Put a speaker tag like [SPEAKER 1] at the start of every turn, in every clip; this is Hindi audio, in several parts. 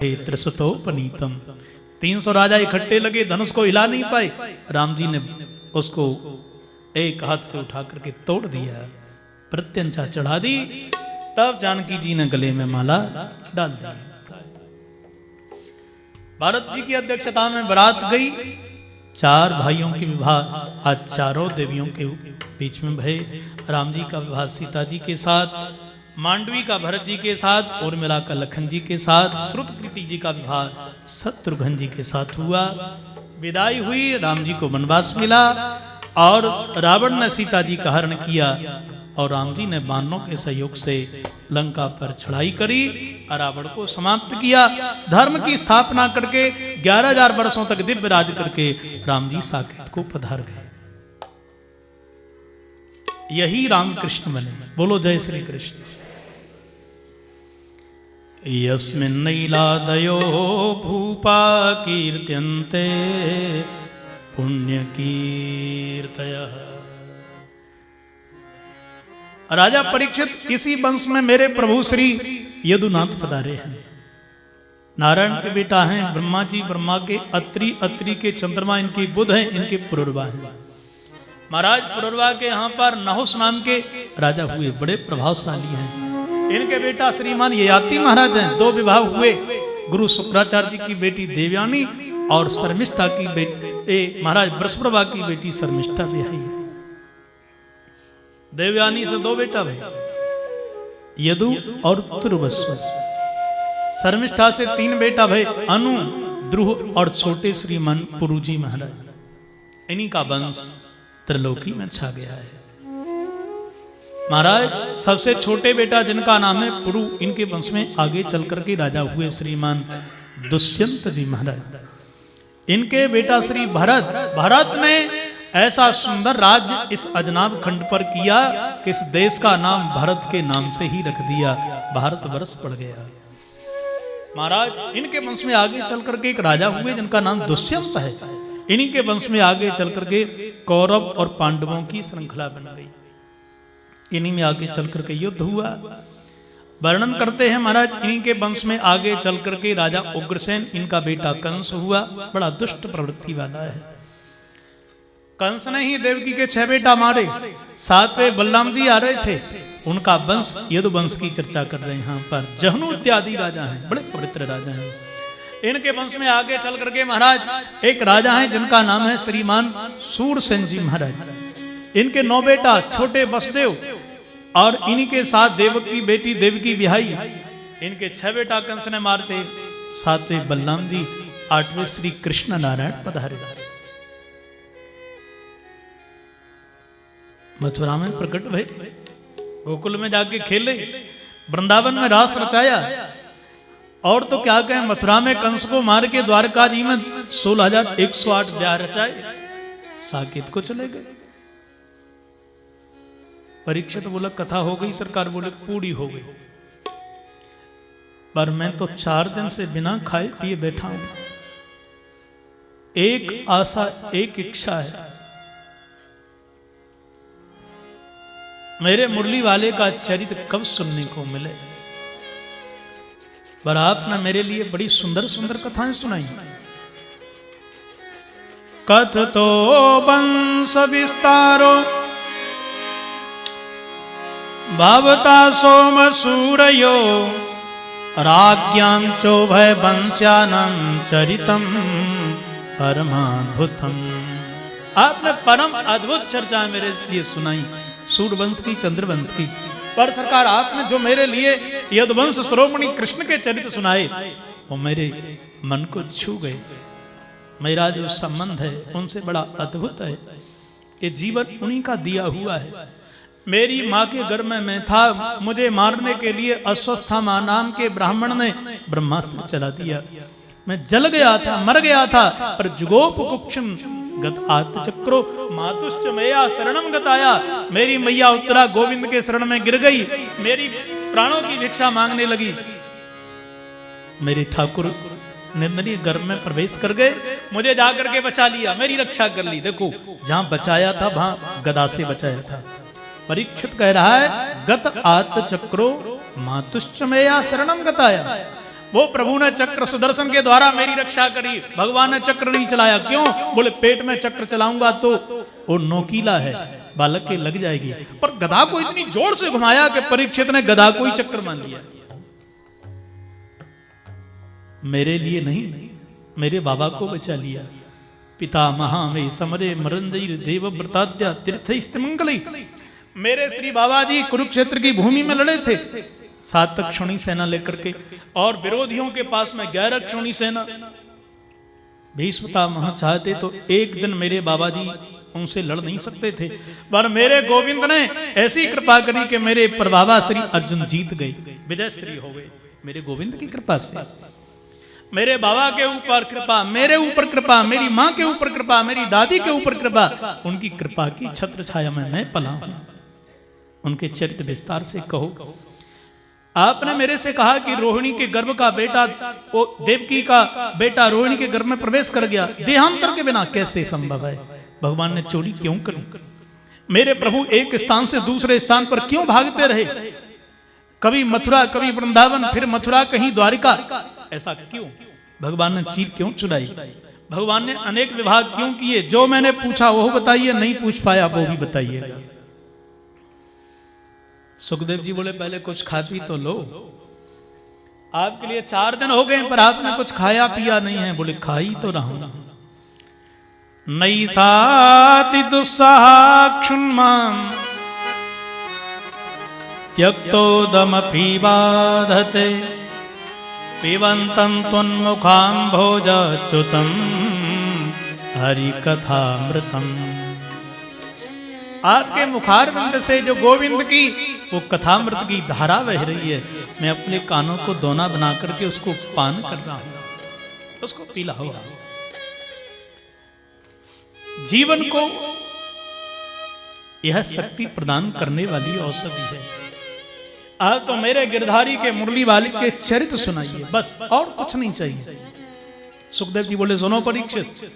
[SPEAKER 1] त्रिशतोपनीतम। 300 राजा इकट्ठे लगे, धनुष को हिला नहीं पाए। राम जी ने उसको एक हाथ से उठा करके तोड़ दिया, प्रत्यंचा चढ़ा दी। तब जानकी जी ने गले में माला डाल दी। भारत जी की अध्यक्षता में बारात गई। 4 भाइयों के विवाह आज चारों देवियों के बीच में भय। राम जी का विवाह सीता जी के साथ, मांडवी का भरत जी के साथ, उर्मिला का लखन जी के साथ, श्रुतकृति जी का विवाह शत्रुघ्न जी के साथ हुआ। विदाई हुई, राम जी को वनवास मिला और रावण ने सीता जी का हरण किया और राम जी ने वानरों के सहयोग से लंका पर चढ़ाई करी, रावण को समाप्त किया। धर्म की स्थापना करके 11,000 वर्षों तक दिव्य राज करके राम जी साकेत को पधार गए। यही राम कृष्ण बने। बोलो जय श्री कृष्ण। यस्मिन्नैलादयो भूपा कीर्त्यन्ते पुण्यकीर्तयः। राजा परीक्षित, इसी वंश में मेरे प्रभु श्री यदुनाथ पधारे हैं। नारायण के बेटा हैं ब्रह्मा जी, ब्रह्मा के अत्रि, अत्रि के चंद्रमा, इनके बुध हैं, इनके पुरुरवा हैं। महाराज पुरुरवा के यहाँ पर नहुस नाम के राजा हुए, बड़े प्रभावशाली हैं। इनके बेटा श्रीमान ययाति महाराज हैं। 2 विवाह हुए, गुरु शुक्राचार्य जी की बेटी देवयानी और शर्मिष्ठा की बेटी महाराज बृहस्पति की बेटी शर्मिष्ठा विवाही। देवयानी से 2 बेटा भैया, यदु और तुर्वस्व। शर्मिष्ठा से 3 बेटा भय, अनु, ध्रुव और छोटे श्रीमान पुरुजी महाराज। इन्हीं का वंश त्रिलोकी में छा गया है। महाराज सबसे छोटे बेटा जिनका नाम है पुरु, इनके वंश में आगे चल करके राजा हुए श्रीमान दुष्यंत जी महाराज। इनके बेटा श्री भरत, भरत ने ऐसा सुंदर राज्य इस अजनाब खंड पर किया कि इस देश का नाम भरत के नाम से ही रख दिया, भारत वर्ष पड़ गया। महाराज इनके वंश में आगे चल करके एक राजा हुए जिनका नाम दुष्यंत है। इन्हीं के वंश में आगे चल करके कौरव और पांडवों की श्रृंखला बन गई। इन्हीं में आगे चल करके युद्ध हुआ। वर्णन करते हैं महाराज, इन्हीं के वंश में आगे चल करके राजा उग्रसेन, इनका बेटा कंस हुआ। बड़ा दुष्ट प्रवृत्ति वाला है। कंस ने ही देवकी के 6 बेटा मारे। 7वें बलराम जी आ रहे थे, उनका वंश यदुवंश की चर्चा कर रहे हैं। यहाँ पर जहनु इत्यादि राजा हैं, बड़े पवित्र राजा हैं। इनके वंश में आगे चल करके महाराज एक राजा हैं जिनका नाम है श्रीमान सूरसेन जी महाराज। इनके 9 बेटा, छोटे वसुदेव और इन्हीं के साथ देवक की बेटी देवकी विहाई। इनके 6 बेटा कंस ने मारते। 7वें बलराम जी, 8वें श्री कृष्ण नारायण पधारे। मथुरा में प्रकट भय, गोकुल में जाके खेले, वृंदावन में रास रचाया। और तो क्या कहें, मथुरा में कंस को मार के द्वारका जी में 16,108 ब्याह रचाए। साकेत को चले गए। परीक्षित बोला कथा हो गई, सरकार बोले पूरी हो गई, पर मैं तो 4 दिन से बिना खाए पिए बैठा हूं। एक आशा, एक इच्छा है, मेरे मुरली वाले का चरित्र कब सुनने को मिले। पर आपने मेरे लिए बड़ी सुंदर सुंदर कथाएं सुनाई। कथ तो वंश विस्तारो भवता सोम सूरयो राज्ञां चोभय वंश्यानां चरितम परमाद्भुतम। आपने परम अद्भुत चर्चा मेरे लिए सुनाई, सूर्यवंश की, चंद्रवंश की। पर सरकार आपने जो मेरे लिए यदुवंश श्रोमणी कृष्ण के चरित्र सुनाए, वो मेरे मन को छू गए। मेरा जो संबंध है उनसे बड़ा अद्भुत है। ये जीवन उन्हीं का दिया हुआ है। मेरी माँ के घर में मैं था, मुझे मारने के लिए अश्वस्थामा नाम के ब्राह्मण ने ब्रह्मास्त्र चला दिया। मैं जल गया था, मर गया था, पर जुगोपकुक्षम गत आत्मचक्रो मातुश्च मैया शरणम गताया। मेरी मैया उत्तरा गोविंद के शरण में गिर गई, मेरी प्राणों की भिक्षा मांगने लगी। मेरे ठाकुर निंदनीय गर्भ में प्रवेश कर गए, मुझे जाकर के बचा लिया, मेरी रक्षा कर ली। देखो जहां बचाया था वहां गदा से बचाया था। परीक्षित कह रहा है गत आत्मचक्रो मातुश्च मैया शरणम गताया। वो प्रभु ने चक्र सुदर्शन के द्वारा मेरी रक्षा करी, भगवान ने चक्र नहीं चलाया। क्यों? बोले पेट में चक्र चलाऊंगा तो वो नोकीला है, बालक के लग जाएगी। पर गदा को इतनी जोर से घुमाया कि परीक्षित ने गदा को ही चक्र मान लिया। मेरे लिए नहीं, मेरे बाबा को बचा लिया। पिता महा में समरे मरंजय देव व्रताद्या तीर्थ मंगल। मेरे श्री बाबा जी कुरुक्षेत्र की भूमि में लड़े थे 7 अक्षौणी सेना लेकर के, और विरोधियों के पास में 11 अक्षौणी सेना। भीष्म महा चाहते तो एक दिन मेरे बाबा जी उनसे लड़ नहीं सकते थे, पर मेरे गोविंद ने ऐसी कृपा करी कि मेरे प्रभावा श्री अर्जुन जीत गए, विजय श्री हो गए। मेरे गोविंद की कृपा से, मेरे बाबा के ऊपर कृपा, मेरे ऊपर कृपा, मेरी माँ के ऊपर कृपा, मेरी दादी के ऊपर कृपा, उनकी कृपा की छत्र छाया में मैं पला हूं। उनके चरित्र विस्तार से कहो। आपने मेरे से कहा कि रोहिणी के गर्भ का बेटा, वो देवकी का बेटा रोहिणी के गर्भ में प्रवेश कर गया, देहांतर के बिना कैसे संभव है? भगवान ने चोरी क्यों करी? मेरे प्रभु एक स्थान से दूसरे स्थान पर क्यों भागते रहे? कभी मथुरा, कभी वृंदावन, फिर मथुरा, कहीं द्वारिका। ऐसा क्यों? भगवान ने चीर क्यों चुराई? भगवान ने अनेक विभाग क्यों किए? जो मैंने पूछा वो बताइए, नहीं पूछ पाया वो भी बताइएगा। सुखदेव जी बोले पहले कुछ खा पी तो लो, आपके लिए 4 दिन हो गए पर आपने कुछ खाया पिया नहीं है। बोले खा ही तो रहा हूं। नई साति दुस्साक्षुन्मां त्यक्तोदमपि बाधते पिबन्तं त्वन्मुखाम्भोजच्युतं हरिकथामृतम्। आपके मुखारविंद से जो गोविंद की वो कथामृत की धारा बह रही है, मैं अपने कानों को दोना बना करके उसको पान कर रहा हूं, उसको पीला हुआ। जीवन को यह शक्ति प्रदान करने वाली औषधि है। आज तो मेरे गिरधारी के मुरली वाले के चरित्र सुनाइए, बस और कुछ नहीं चाहिए। सुखदेव जी बोले सुनो परीक्षित,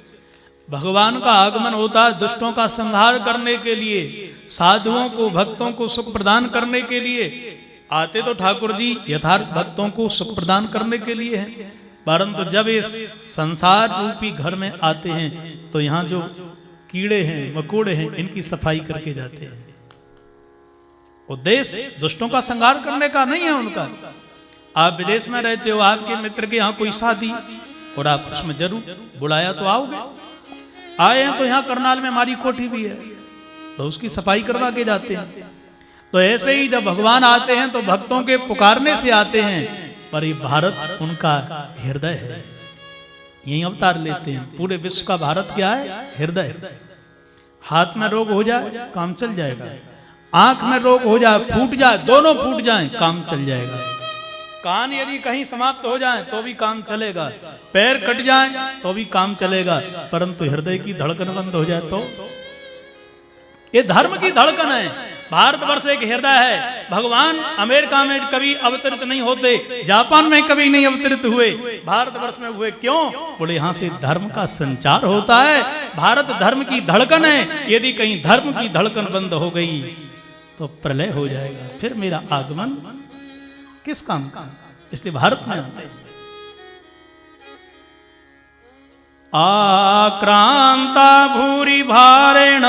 [SPEAKER 1] भगवान का आगमन होता है दुष्टों का संहार करने के लिए, साधुओं को भक्तों को सुख प्रदान करने के लिए। आते तो ठाकुर जी यथार्थ भक्तों को सुख प्रदान करने के लिए हैं, परंतु जब इस संसार रूपी घर में आते हैं तो यहाँ जो कीड़े हैं मकोड़े हैं इनकी सफाई करके जाते हैं। उद्देश्य दुष्टों का संहार करने का नहीं है उनका। आप विदेश में रहते हो, आपके मित्र के यहाँ कोई शादी और आप उसमें जरूर बुलाया तो आओगे, आए हैं तो यहाँ करनाल में हमारी कोठी भी है तो उसकी सफाई करवा के जाते हैं। तो ऐसे ही जब भगवान आते हैं तो भक्तों के पुकारने से आते हैं, पर ये भारत उनका हृदय है, यही अवतार लेते हैं। पूरे विश्व का भारत क्या है? हृदय। हाथ में रोग हो जाए काम चल जाएगा, आंख में रोग हो जाए फूट जाए, दोनों फूट जाए काम चल जाएगा, कान यदि कहीं समाप्त हो जाए तो भी काम चलेगा, पैर कट जाए तो भी काम चलेगा, परंतु हृदय की धड़कन बंद हो जाए तो ये धर्म की धड़कन है। भारतवर्ष एक हृदय है। भगवान अमेरिका में कभी अवतरित नहीं होते, जापान में कभी नहीं अवतरित हुए, भारतवर्ष में हुए। क्यों? बोले यहाँ से धर्म का संचार होता है, भारत धर्म की धड़कन है। यदि कहीं धर्म की धड़कन बंद हो गई तो प्रलय हो जाएगा, फिर मेरा आगमन किस काम का? इसलिए भारत में आते हैं। आक्रांता भूरि भारेण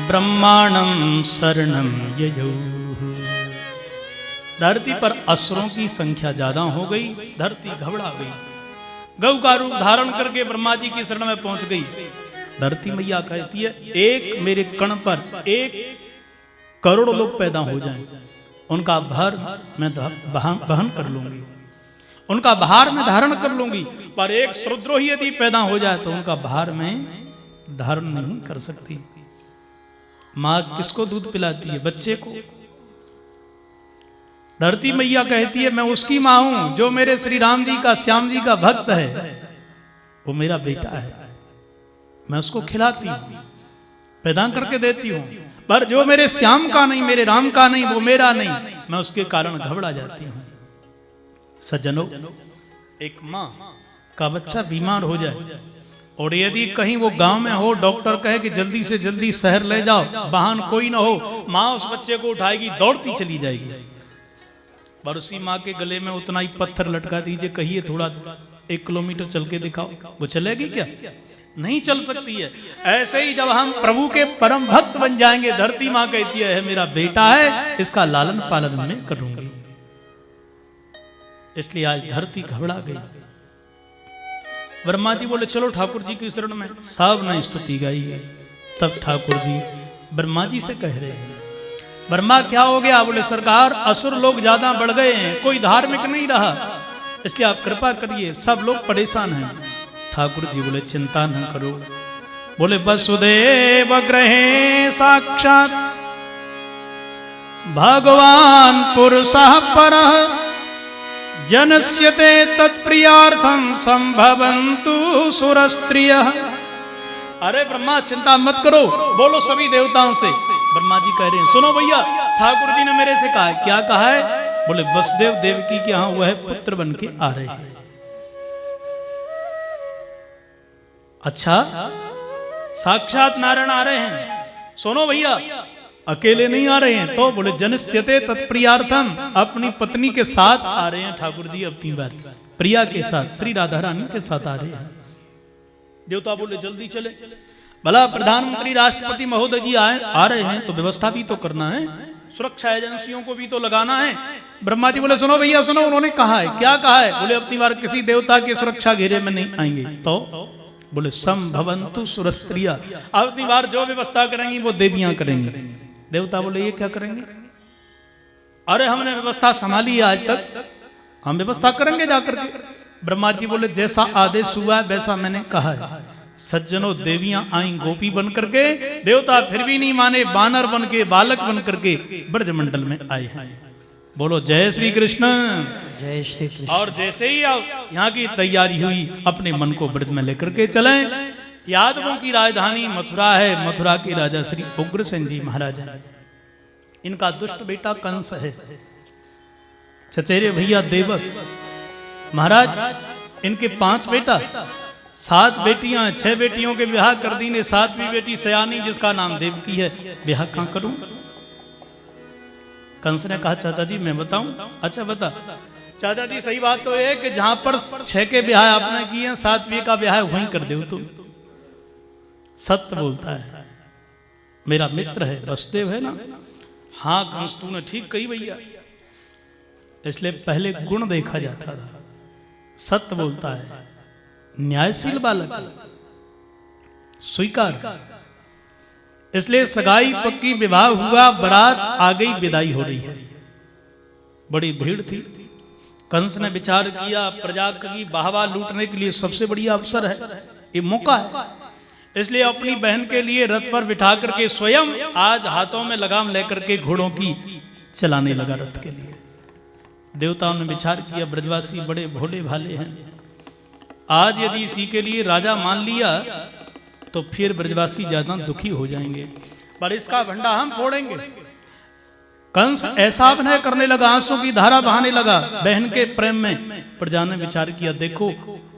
[SPEAKER 1] ब्रह्मांडं शरणं ययौ। धरती पर असुरों की संख्या ज्यादा हो गई, धरती घबरा गई, गौ का रूप धारण करके ब्रह्मा जी की शरण में पहुंच गई। धरती मैया कहती है एक मेरे कण पर 1 करोड़ लोग पैदा हो जाएं, उनका भार मैं वहन कर लूंगी, उनका भार मैं धारण कर लूंगी। पर एक शूद्रोही यदि पैदा हो जाए तो उनका भार मैं धारण नहीं कर सकती। माँ किसको दूध पिलाती है? बच्चे को। धरती मैया कहती है मैं उसकी माँ हूं जो मेरे श्री राम जी का, श्याम जी का भक्त है, वो मेरा बेटा है, मैं उसको खिलाती हूं, पैदा करके देती हूं। पर जो मेरे श्याम का नहीं, मेरे राम का नहीं, वो मेरा नहीं, मैं उसके कारण घबरा जाती हूं। सज्जनों, एक माँ का बच्चा बीमार हो जाए और यदि कहीं वो गांव में हो, डॉक्टर कहे कि जल्दी से जल्दी शहर ले जाओ, वाहन कोई ना हो, माँ उस बच्चे को उठाएगी, दौड़ती चली जाएगी। बरसी माँ के गले में उतना ही पत्थर लटका दीजिए, कहिए थोड़ा 1 किलोमीटर चल के दिखाओ, वो चलेगी क्या? नहीं चल सकती है। ऐसे ही जब हम प्रभु के परम भक्त बन जाएंगे, धरती माँ कहती है मेरा बेटा है, इसका लालन पालन मैं करूंगी। इसलिए आज धरती घबरा गई। ब्रह्मा जी बोले चलो ठाकुर जी की शरण में, सब ने स्तुति गाई है। तब ठाकुर जी ब्रह्मा जी से कह रहे हैं, ब्रह्मा क्या हो गया? बोले सरकार असुर लोग ज्यादा बढ़ गए हैं, कोई धार्मिक नहीं रहा, इसलिए आप कृपा करिए, सब लोग परेशान हैं। ठाकुर जी बोले चिंता न करो। बोले वसुदेव ग्रहे साक्षात भगवान पुरुषः परः जनस्यते तत्प्रियार्थं संभवन्तु सुरस्त्रियः। अरे ब्रह्मा चिंता मत करो, बोलो सभी देवताओं से। ब्रह्मा जी कह रहे हैं सुनो भैया, ठाकुर जी ने मेरे से कहा है। क्या कहा है? बोले वसुदेव देवकी के यहाँ वह पुत्र बन के आ रहे हैं। अच्छा, साक्षात नारायण आ रहे हैं। सुनो भैया, अकेले नहीं आ रहे हैं। तो बोले जनस्यते तत्प्रियार्थम, अपनी पत्नी के साथ आ रहे हैं ठाकुर जी। अब 3 बार प्रिया के साथ, श्री राधा रानी के साथ आ रहे हैं। देवता बोले जल्दी चले। भला प्रधानमंत्री राष्ट्रपति महोदय जी आ रहे हैं तो व्यवस्था भी तो करना है, सुरक्षा एजेंसियों को भी तो लगाना है। ब्रह्मा जी बोले सुनो भैया सुनो, उन्होंने कहा है। क्या कहा है? बोले अब 3 बार किसी देवता के सुरक्षा घेरे में नहीं आएंगे। तो बोले संभवन्तु सुरस्त्रिया, अब 3 बार जो व्यवस्था करेंगी वो देवियां करेंगी। देवता बोले ये क्या करेंगे? अरे हमने व्यवस्था संभाली है आज तक, हम व्यवस्था करेंगे जाकर के। ब्रह्मा जी बोले जैसा आदेश हुआ है वैसा मैंने कहा है। सज्जनों देवियां आई गोपी बन करके, देवता फिर भी नहीं माने, बानर बन के, बालक बन करके ब्रजमंडल में आए हैं। बोलो जय श्री कृष्ण।
[SPEAKER 2] जय श्री कृष्ण।
[SPEAKER 1] और जैसे ही यहाँ की तैयारी हुई, अपने मन को ब्रज में लेकर के चले। यादवों की राजधानी मथुरा है, मथुरा के राजा श्री उग्रसेन जी महाराज हैं। इनका दुष्ट बेटा कंस है, चचेरे भैया देवक। महाराज इनके 5 बेटा, 7 बेटियां, 6 बेटियों के ब्याह कर दी ने। 7वीं बेटी सयानी जिसका नाम देवकी है, ब्याह कहां करूं? कंस ने कहा चाचा जी मैं बताऊं? अच्छा बता। चाचा जी सही बात तो है कि जहां पर 6 के ब्याह आपने किए हैं, 7वीं का ब्याह वहीं कर दो तुम। सत्य बोलता है, मेरा मित्र है वसुदेव है ना। हाँ कंस तूने ठीक कही भैया, इसलिए पहले गुण देखा जाता था। सत्य बोलता है, न्यायशील बालक, स्वीकार। इसलिए सगाई पक्की, विवाह हुआ, बारात आ गई, विदाई हो रही है। बड़ी भीड़ थी। कंस ने विचार किया प्रजा की वाहवा लूटने के लिए सबसे बढ़िया अवसर है, ये मौका है। इसलिए अपनी बहन के लिए रथ पर बिठा करके स्वयं आज हाथों में लगाम लेकर के घोड़ों की चलाने लगा रथ के लिए। देवताओं ने विचार किया ब्रजवासी बड़े भोले भाले हैं, आज यदि इसी के लिए राजा मान लिया तो फिर ब्रजवासी ज्यादा दुखी हो जाएंगे, पर इसका भंडा हम फोड़ेंगे। कंस ऐसा अभिनय करने लगा, आंसू की धारा बहाने लगा बहन के प्रेम में। प्रजा ने विचार किया देखो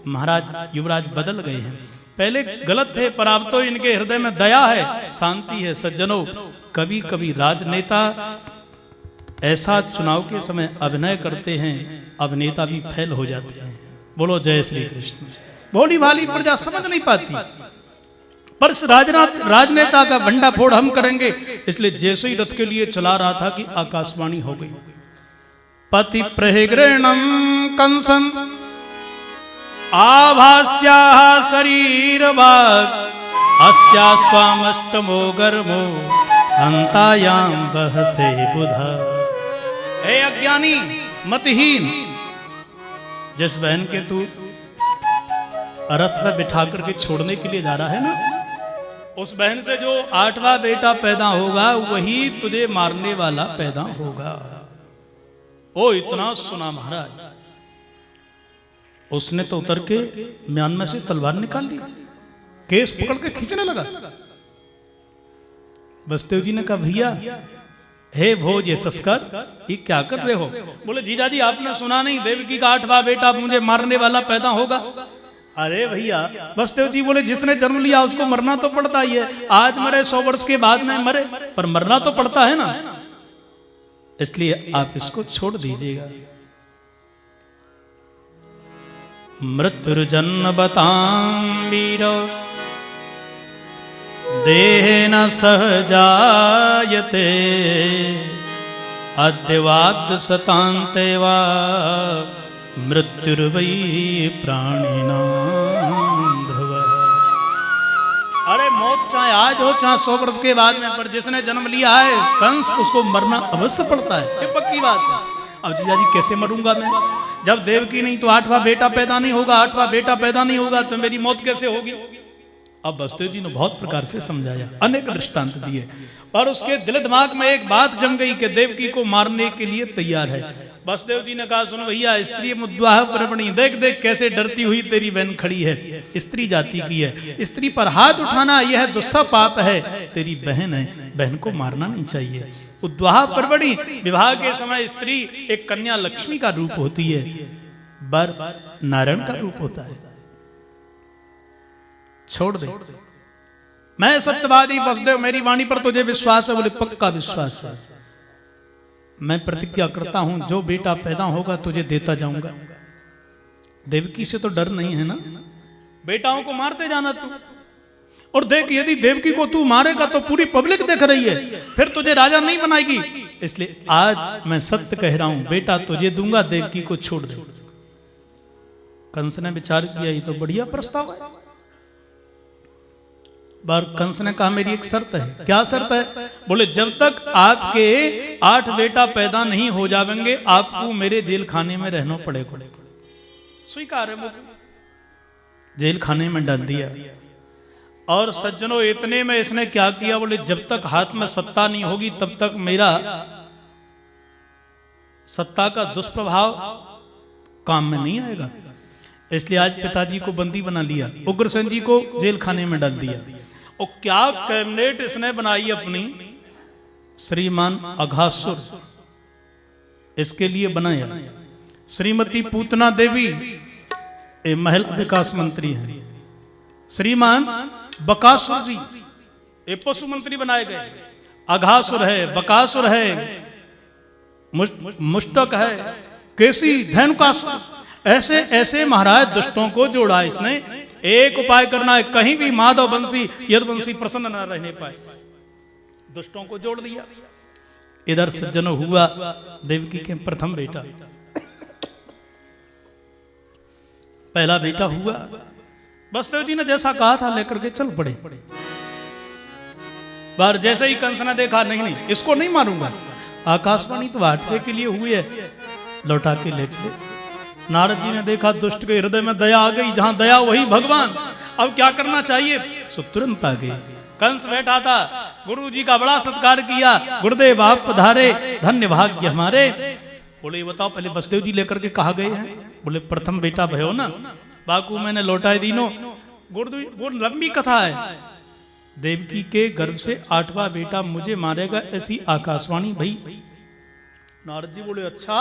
[SPEAKER 1] महाराज युवराज बदल गए हैं, पहले गलत थे पर अब तो इनके हृदय में दया है, शांति है। सज्जनों कभी कभी राजनेता ऐसा चुनाव के समय अभिनय करते हैं, अभिनेता भी फेल हो जाते हैं। बोलो जय श्री कृष्ण। भोली भाली प्रजा समझ नहीं पाती, पर राजनेता का भंडा फोड़ हम करेंगे। इसलिए जैसे ही रथ के लिए चला रहा था कि आकाशवाणी हो गई, पति प्रहृणम कंसं आभास्याः शरीरभाग अस्यास्त्वामष्टमो गर्भो अंतायां बहसे बुधा। हे अज्ञानी मतहीन, जिस बहन के तू रथ में बिठा करके छोड़ने के लिए जा रहा है ना, उस बहन से जो 8वां बेटा पैदा होगा वही तुझे मारने वाला पैदा होगा। ओ इतना सुना महाराज, उसने तो उतर के म्यान से तलवार निकाल ली, केस पकड़ के खींचने लगा। बसदेव जी ने कहा भैया हे भोज ये संस्कार ये क्या कर रहे हो? बोले जीजा जी आपने सुना नहीं देवकी का 8वां बेटा मुझे मारने वाला पैदा होगा। अरे भैया बसदेव जी बोले जिसने जन्म लिया उसको मरना तो पड़ता ही है, आज मरे 100 वर्ष के बाद में मरे, पर मरना तो पड़ता है ना। इसलिए आप इसको छोड़ दीजिएगा। मृत्युर्जन्म बतां वीर देहेन सहजायते अद्यवाद सतान्ते वा मृत्युर्वै प्राणिनां ध्रुवः। अरे मौत चाहे आज हो चाहे 100 वर्ष के बाद में, पर जिसने जन्म लिया है कंस, उसको मरना अवश्य पड़ता है, ये पक्की बात है। अब जीजा जी कैसे मरूंगा मैं? जब देवकी नहीं तो 8वां बेटा पैदा नहीं होगा, 8वां बेटा पैदा नहीं होगा तो मेरी मौत कैसे होगी? अब वसुदेव जी ने बहुत प्रकार से समझाया, अनेक दृष्टांत दिए, और उसके दिल दिमाग में एक बात जम गई कि देवकी को मारने के लिए तैयार है। वसुदेव जी ने कहा, सुनो भैया, स्त्री मुद्वाह प्रवणी, देख देख कैसे डरती हुई तेरी बहन खड़ी है, स्त्री जाति की है, स्त्री पर हाथ उठाना यह दुस्सा पाप है, तेरी बहन है, बहन को मारना नहीं चाहिए। उद्वाह प्रवणी, विवाह के समय स्त्री एक कन्या लक्ष्मी का रूप होती है, वर नारायण का रूप होता है। छोड़ दे, मैं सत्यवादी वसुदेव, मेरी वाणी पर तुझे विश्वास है? बोले पक्का विश्वास है, मैं प्रतिज्ञा करता हूं जो बेटा पैदा होगा तुझे देता जाऊंगा। देवकी से तो डर नहीं है ना, बेटाओं को मारते जाना तू, और देख यदि देवकी को तू मारेगा तो पूरी पब्लिक देख रही है, फिर तुझे राजा नहीं बनाएगी। इसलिए आज मैं सत्य कह रहा हूं, बेटा तुझे दूंगा, देवकी को छोड़ दे। कंस ने विचार किया, ये तो बढ़िया प्रस्ताव है। बार कंस ने कहा, मेरी एक शर्त है। क्या शर्त है? बोले जब तक आपके 8 बेटा पैदा नहीं हो जाएंगे आपको मेरे जेल खाने में रहना पड़ेगा। स्वीकार है, जेल खाने में डाल दिया। और सज्जनों इतने में इसने क्या किया? बोले जब तक हाथ में सत्ता नहीं होगी तब तक मेरा सत्ता का दुष्प्रभाव काम में नहीं आएगा। इसलिए आज पिताजी को बंदी बना लिया, उग्रसेन जी को जेल खाने में डाल दिया। और क्या कैबिनेट इसने बनाई अपनी, श्रीमान अघासुर इसके लिए बनाया। श्रीमती पूतना देवी ये महिला विकास मंत्री है, श्रीमान बकासुर जी ये पशु मंत्री बनाए गए। अघासुर है, बकासुर है, मुष्टक है, केसी, धैनुकासुर, ऐसे ऐसे महाराज दुष्टों को जोड़ा इसने। एक उपाय करना है, कहीं भी माधव वंशी यदुवंशी प्रसन्न न रहने पाए, दुष्टों को जोड़ दिया। इधर सज्जन हुआ देवकी के प्रथम बेटा, पहला बेटा हुआ। वसुदेव जी ने जैसा कहा था लेकर के चल पड़े। बार जैसे ही कंस ने देखा, नहीं नहीं इसको नहीं मारूंगा, आकाशवाणी तो हादसे के लिए हुई है, लौटा के ले चले। नारद जी ने देखा दुष्ट के हृदय में दया आ गई, जहां दया वही भगवान, अब क्या करना चाहिए? सो तुरंत आ गए। कंस बैठा था, गुरु जी का बड़ा सत्कार किया, गुरुदेव आप पधारे, धन्य भाग्य हमारे। बोले ये बताओ पहले वसुदेव जी लेकर के कहा गए हैं? बोले प्रथम बेटा भयो ना, बाकू मैंने लौटाए दीनो। गुरुदेव वो लंबी कथा है, देवकी के गर्भ से 8वां बेटा मुझे मारेगा ऐसी आकाशवाणी भई। नारद जी बोले अच्छा,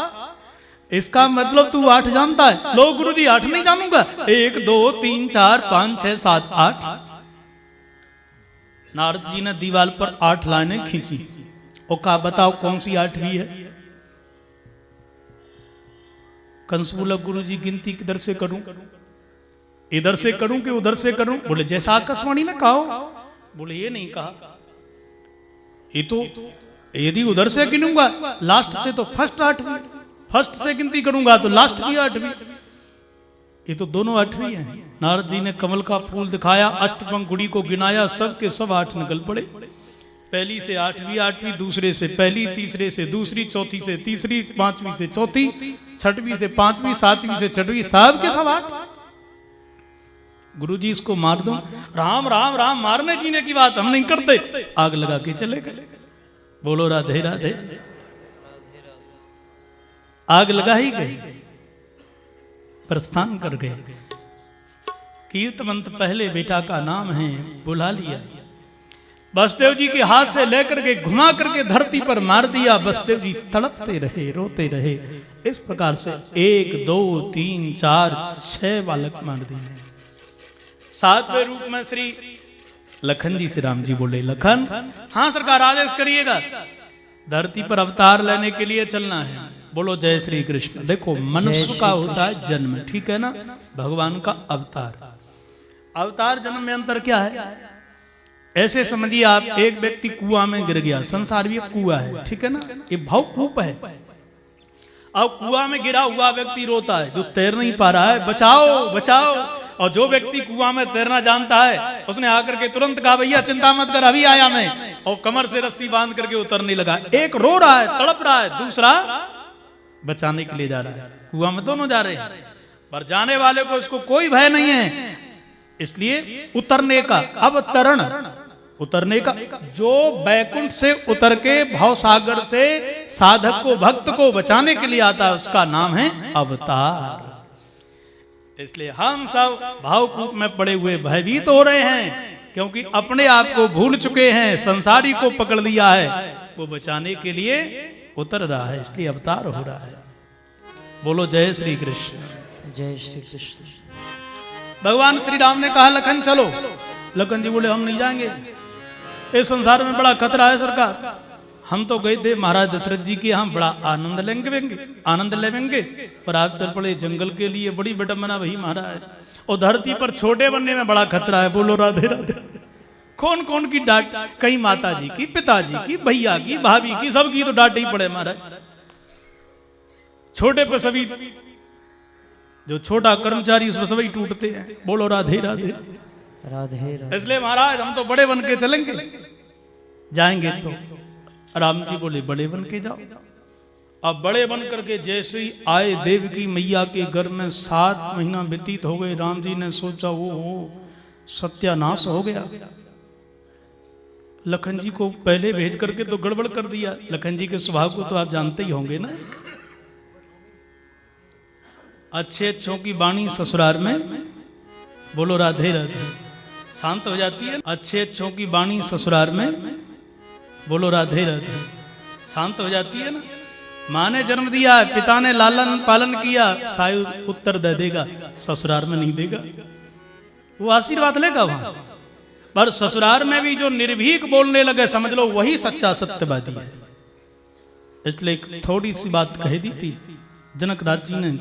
[SPEAKER 1] इसका मतलब तू 8 जानता है? लो गुरु जी 8 नहीं जानूंगा, 1 2 3 4 5 6 7 8। नारद जी ने दीवार पर 8 लाइनें खींची और कहा बताओ कौन सी 8वीं है? कंस बोला गुरु जी गिनती किधर से करूं, इधर से करूं कि उधर से करूं? बोले जैसा आकाशवाणी ने कहा। बोले ये नहीं कहा, ये तो यदि उधर से गिनूंगा लास्ट से तो फर्स्ट 8वीं, फर्स्ट से गिनती करूंगा तो लास्ट की 8वीं, ये तो दोनों 8वीं हैं। नारद जी ने कमल का फूल दिखाया, अष्टपंखुड़ी को गिनाया, सब के सब 8 निकल पड़े। पहली से 8वीं, 8वीं दूसरे से पहली, तीसरे से दूसरी, चौथी से तीसरी, 5वीं से चौथी, 6वीं से 5वीं, 7वीं से 6वीं, सब के सब 8। गुरु जी इसको मार दो, राम राम राम, मारने जीने की बात हम नहीं करते, आग लगा के चले गए। बोलो राधे राधे। आग लगा ही गए, प्रस्थान कर गए। कीर्तवंत पहले बेटा का नाम है, बुला लिया। वसुदेव जी के हाथ से लेकर के घुमा करके धरती पर मार दिया। वसुदेव जी तड़पते रहे, रोते रहे। इस प्रकार से 1 2 3 4 6 बालक मार दिए। 7वें रूप में श्री लखन जी से राम जी बोले, लखन हाँ सरकार आदेश करिएगा। धरती पर अवतार लेने के लिए चलना है। बोलो जय श्री कृष्ण। देखो मनुष्य का होता है जन्म, ठीक है ना, भगवान का अवतार। अवतार जन्म में अंतर क्या है? ऐसे समझिए आप, एक व्यक्ति कुआं में गिर गया, संसार भी एक कुआं है, ठीक है ना, ये भावकूप है। अब कुआं में गिरा हुआ व्यक्ति रोता है, जो तैर नहीं पा रहा है, बचाओ बचाओ। और जो व्यक्ति कुआं में तैरना जानता है, उसने आकर के तुरंत कहा भैया चिंता मत कर, अभी आया मैं, और कमर से रस्सी बांध करके उतरने लगा। एक रो रहा है, तड़प रहा है, दूसरा बचाने के लिए जा रहा है। कुआं में दोनों जा रहे हैं, पर जाने वाले को इसको कोई भय नहीं है, इसलिए उतरने का, अवतरण, उतरने का। जो बैकुंठ से उतर के भवसागर से साधक को, भक्त को बचाने के लिए आता है, उसका नाम है अवतार। इसलिए हम सब भावकूप में पड़े हुए भयभीत हो रहे हैं, क्योंकि अपने आप को भूल चुके हैं, संसारी को पकड़ लिया है, वो बचाने के लिए उतर रहा है, इसलिए अवतार हो रहा है। बोलो जय श्री कृष्ण।
[SPEAKER 2] जय श्री कृष्ण।
[SPEAKER 1] भगवान श्री राम ने कहा लखन चलो। लखन जी बोले हम नहीं जाएंगे, इस संसार में बड़ा खतरा है सरकार। हम तो गए थे महाराज दशरथ जी के यहाँ, बड़ा आनंद लेंगे, पर आप चल पड़े जंगल के लिए, बड़ी विडंबना भई महाराज। और धरती पर छोटे बनने में बड़ा खतरा है। बोलो राधे राधे। कौन कौन की डांट, कहीं माता जी की, पिताजी की, भैया की, भाभी की, सबकी तो डांट ही पड़े महाराज। छोटे पर सभी, जो छोटा कर्मचारी उसमें सभी टूटते हैं। बोलो राधे राधे
[SPEAKER 2] राधे राधे।
[SPEAKER 1] इसलिए महाराज हम तो बड़े बन के चलेंगे, जाएंगे तो। राम जी बोले बड़े बन के जाओ। अब बड़े बन करके जैसे ही आए देवकी मैया के घर में, 7 महीना व्यतीत हो गए। राम जी ने सोचा वो सत्यानाश हो गया। लखन जी को पहले भेज करके तो गड़बड़ कर दिया। लखन जी के स्वभाव को तो आप जानते ही होंगे ना। अच्छे अच्छों की वाणी ससुराल में, बोलो राधे राधे, शांत हो जाती है। अच्छे अच्छों की वाणी ससुराल में, बोलो राधे राधे, शांत हो जाती है ना। माँ ने जन्म दिया, पिता ने लालन पालन किया, शायद उत्तर दे देगा, ससुराल में नहीं देगा, वो आशीर्वाद लेगा वहां। पर ससुराल में भी जो निर्भीक बोलने लगे, समझ लो वही सच्चा सत्यवादी है। इसलिए थोड़ी सी बात कह दी थी। जनक राज जी ने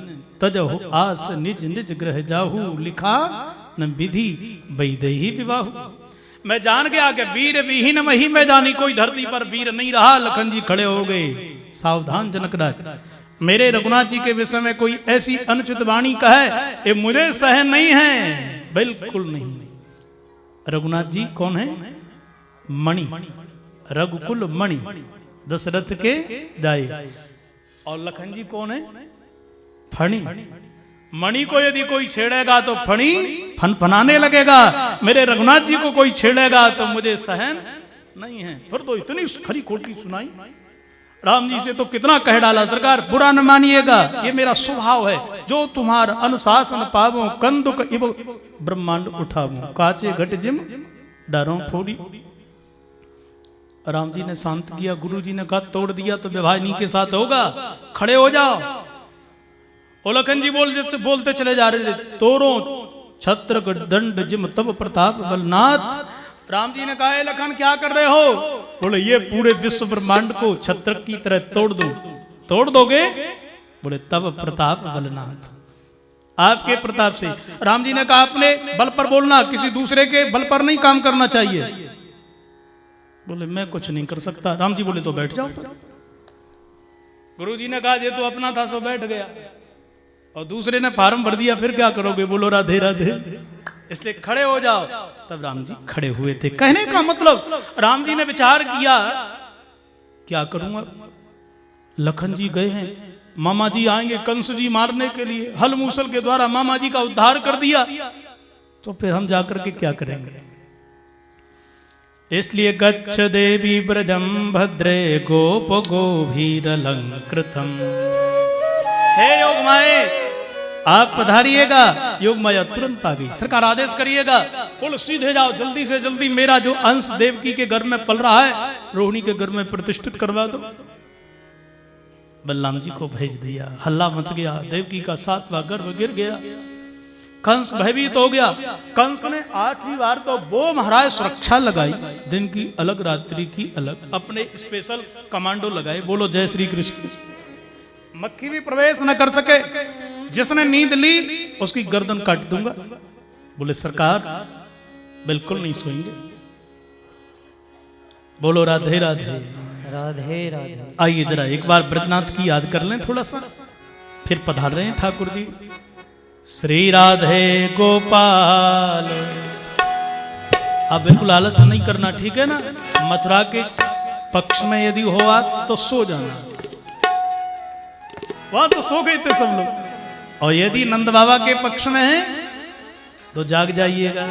[SPEAKER 1] तजहु आस निज निज ग्रह जाहु, लिखा न विधि वैदेही विवाहु। मैं जान गया कि वीर विहीन मही मैदानी, कोई धरती पर वीर नहीं रहा। लखन जी खड़े हो गए, सावधान जनकराज, मेरे रघुनाथ जी के विषय में कोई ऐसी अनुचित वाणी कहे, ये मुझे सहन नहीं है, बिल्कुल नहीं। रघुनाथ जी कौन है? मणि, रघुकुल मणि, दशरथ के जाए। और लखन जी कौन है? फणी। मणि को यदि कोई छेड़ेगा तो फणी फनफनाने लगेगा, मेरे रघुनाथ जी को कोई छेड़ेगा तो मुझे सहन नहीं है। फिर तो इतनी खरी खोटी सुनाई। राम जी से तो कितना कह डाला, सरकार बुरा न मानिएगा, ये मेरा स्वभाव है। जो तुम्हारा अनुशासन पावो, कंदुक इब ब्रह्मांड उठावो, काचे घट जिम डरो फोड़ी। राम जी ने शांत किया। गुरु जी ने कहा तोड़ दिया तो व्यवहार इन्हीं के साथ होगा, खड़े हो जाओ। और लखन जी बोलते चले जा रहे थे, तोरो छत्र दंड जिम तब प्रताप बलनाथ। राम जी ने कहा लखन क्या कर रहे हो? बोले ये पूरे विश्व ब्रह्मांड को छत्र की तरह तोड़ दो। तोड़ दोगे? बोले तब प्रताप बलनाथ, आपके प्रताप से। राम जी ने कहा अपने बल पर बोलना, किसी दूसरे के बल पर नहीं काम करना चाहिए। बोले मैं कुछ नहीं कर सकता। राम जी बोले तो बैठ जाओ। गुरु जी ने कहा ये तो अपना था सो बैठ गया, और दूसरे ने फार्म भर दिया, फिर क्या करोगे? बोलो राधे राधे। इसलिए खड़े हो जाओ। तब राम जी खड़े हुए थे। कहने का मतलब राम जी ने विचार किया क्या करूंगा। लखन जी गए हैं, मामा जी आएंगे कंस जी मारने के लिए, हल मूसल के द्वारा मामा जी का उद्धार कर दिया, तो फिर हम जाकर के क्या करेंगे? इसलिए गच्छ देवी ब्रजम भद्रे गोप गोभीरलंकृतम। हे योग माए आप पधारिएगा। योग माया तुरंत आ गई। सरकार आदेश करिएगा, बोलो सीधे जाओ, जल्दी से जल्दी मेरा जो अंश देवकी के घर में पल रहा है, रोहिणी के घर में प्रतिष्ठित करवा दो। बलराम जी को भेज दिया। हल्ला मच गया, देवकी का 7वां गर्भ गिर गया। कंस भयभीत हो गया। कंस ने 8वीं बार तो वो महाराज सुरक्षा लगाई, दिन की अलग रात्रि की अलग, अपने स्पेशल कमांडो लगाए। बोलो जय श्री कृष्ण। मक्खी भी प्रवेश न कर सके। जिसने नींद ली उसकी गर्दन काट दूंगा। बोले सरकार बिल्कुल नहीं सोएंगे। बोलो राधे राधे।
[SPEAKER 2] राधे राधे।
[SPEAKER 1] आइए जरा एक बार ब्रजनाथ की याद कर लें थोड़ा सा, फिर पधार रहे हैं ठाकुर जी। श्री राधे गोपाल। अब बिल्कुल आलस नहीं करना, ठीक है ना। मथुरा के पक्ष में यदि हो आप तो सो जाना, वहां तो सो गए थे सब लोग। और यदि नंद बाबा के पक्ष में है तो जाग जाइएगा,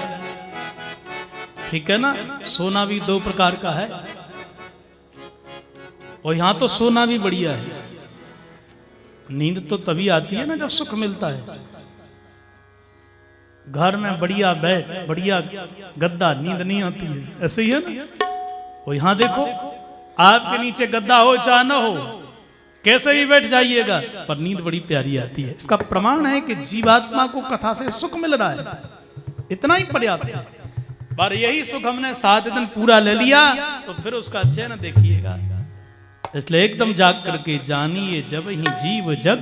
[SPEAKER 1] ठीक है ना। सोना भी 2 प्रकार का है, और यहां तो सोना भी बढ़िया है। नींद तो तभी आती है ना जब सुख मिलता है। घर में बढ़िया बेड, बढ़िया गद्दा, नींद नहीं आती है, ऐसे ही है ना। और यहां देखो, आपके नीचे गद्दा हो चाहे ना हो, कैसे भी बैठ जाइएगा पर नींद बड़ी प्यारी आती है। इसका प्रमाण है कि जीवात्मा को कथा से सुख मिल रहा है, इतना ही पर्याप्त है। पर यही सुख हमने 7 दिन पूरा ले लिया तो फिर उसका चैन देखिएगा। इसलिए एकदम जाग करके जानिए, जब ही जीव जग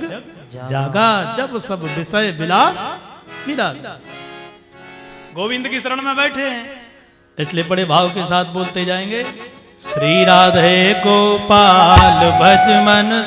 [SPEAKER 1] जागा, जब सब विषय विलास विरागा। गोविंद की शरण में बैठे हैं, इसलिए बड़े भाव के साथ बोलते जाएंगे। श्री राधे गोपाल भज मन